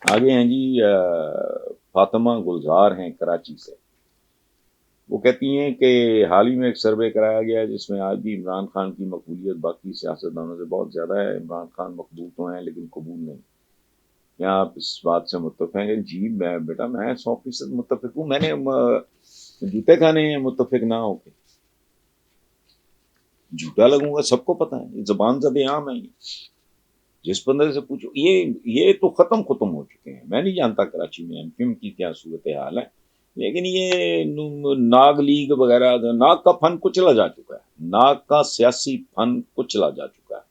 آگے ہیں جی فاطمہ گلزار ہیں کراچی سے. وہ کہتی ہیں کہ حال ہی میں ایک سروے کرایا گیا ہے جس میں آج بھی عمران خان کی مقبولیت باقی سیاستدانوں سے بہت زیادہ ہے. عمران خان مقبول تو ہیں لیکن قبول نہیں. کیا آپ اس بات سے متفق ہیں؟ جی میں بیٹا میں 100% متفق ہوں. میں نے جوتے کھانے ہیں متفق نہ ہو کے. جوتا لگوں گا سب کو پتا ہے. یہ زبان زد عام ہے. جس بندے سے پوچھو یہ تو ختم ہو چکے ہیں. میں نہیں جانتا کراچی میں ایم کیو کی کیا صورت حال ہے، لیکن یہ ناگ لیگ وغیرہ ناگ کا فن کچلا جا چکا ہے. ناگ کا سیاسی فن کچلا جا چکا ہے.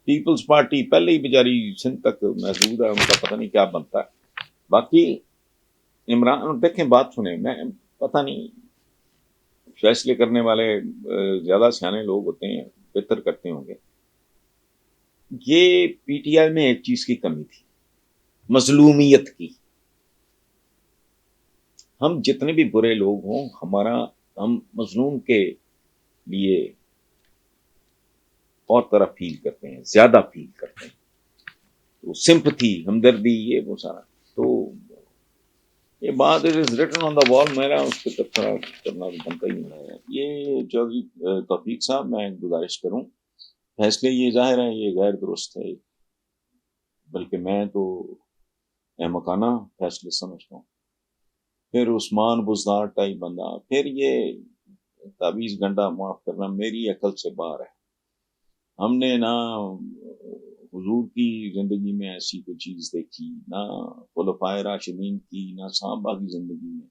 پیپلز پارٹی پہلے ہی بیچاری سندھ تک محدود ہے، ان کا پتہ نہیں کیا بنتا ہے. باقی عمران دیکھیں بات سنیں، میں پتہ نہیں فیصلے کرنے والے زیادہ سیانے لوگ ہوتے ہیں، بہتر کرتے ہوں گے. یہ پی ٹی آئی میں ایک چیز کی کمی تھی، مظلومیت کی. ہم جتنے بھی برے لوگ ہوں ہم مظلوم کے لیے اور طرح فیل کرتے ہیں، زیادہ فیل کرتے ہیں. تو سمپتھی، ہمدردی، یہ وہ سارا. تو یہ بات از ریٹن آن دا وال، میرا اس پہ تبصرہ کرنا بنتا ہی نہیں ہے. یہ چودھری توفیق صاحب میں گزارش کروں، فیصلے یہ ظاہر ہے یہ غیر درست ہے، بلکہ میں تو احمقانہ فیصلے سمجھتا ہوں. پھر عثمان بزدار ٹائپ بندہ، پھر یہ تعویذ گنڈا معاف کرنا میری عقل سے باہر ہے. ہم نے نہ حضور کی زندگی میں ایسی کوئی چیز دیکھی، نہ خلفائے راشدین کی، نہ صحابہ کی زندگی میں،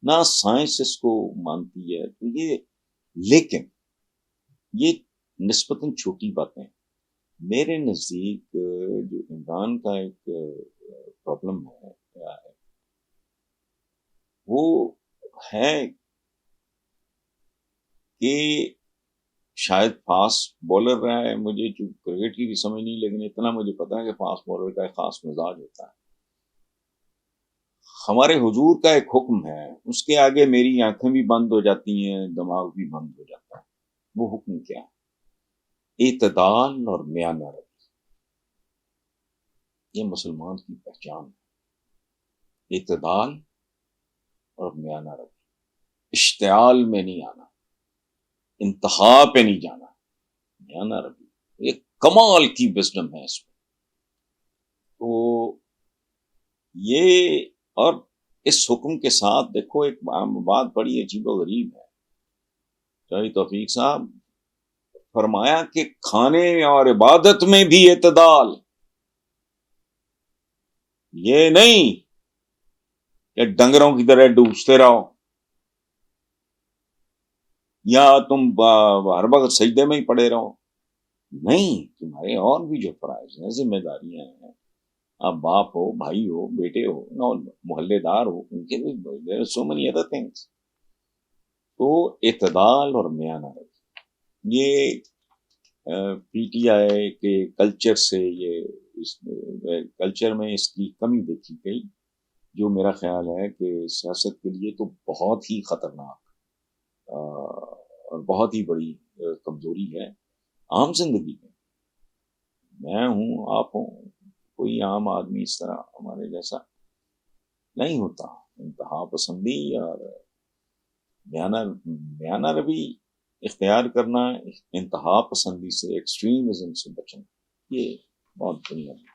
نہ سائنس اس کو مانتی ہے. تو یہ لیکن یہ نسبتاً چھوٹی باتیں. میرے نزدیک جو عمران کا ایک پرابلم ہے وہ ہے کہ شاید فاسٹ بولر رہا ہے. مجھے کرکٹ کی بھی سمجھ نہیں، لیکن اتنا مجھے پتا ہے کہ فاسٹ بولر کا ایک خاص مزاج ہوتا ہے. ہمارے حضور کا ایک حکم ہے، اس کے آگے میری آنکھیں بھی بند ہو جاتی ہیں، دماغ بھی بند ہو جاتا ہے. وہ حکم کیا ہے؟ اعتدال اور میانہ روی. یہ مسلمان کی پہچان ہے، اعتدال اور میانہ روی. اشتعال میں نہیں آنا، انتہا پہ نہیں جانا، میانہ روی. ایک کمال کی وزڈم ہے اس میں. تو یہ اور اس حکم کے ساتھ دیکھو ایک بات بڑی عجیب و غریب ہے. چاہیے توفیق صاحب فرمایا کہ کھانے اور عبادت میں بھی اعتدال. یہ نہیں کہ ڈنگروں کی طرح ڈوبتے رہو یا تم ہر وقت سجدے میں ہی پڑے رہو. نہیں، تمہارے اور بھی جو فرائض ہیں، ذمہ داریاں ہیں. آپ باپ ہو، بھائی ہو، بیٹے ہو، محلے دار ہو، ان کے بھی سو مینی ادر تھنگس. تو اعتدال اور میانہ روی یہ پی ٹی آئی کے کلچر سے، یہ کلچر میں اس کی کمی دیکھی گئی، جو میرا خیال ہے کہ سیاست کے لیے تو بہت ہی خطرناک اور بہت ہی بڑی کمزوری ہے. عام زندگی میں میں ہوں، آپ ہوں، کوئی عام آدمی اس طرح ہمارے جیسا نہیں ہوتا. انتہا پسندی اور میانہ روی اختیار کرنا، انتہا پسندی سے، ایکسٹریمزم سے بچنا، یہ بہت بنیادی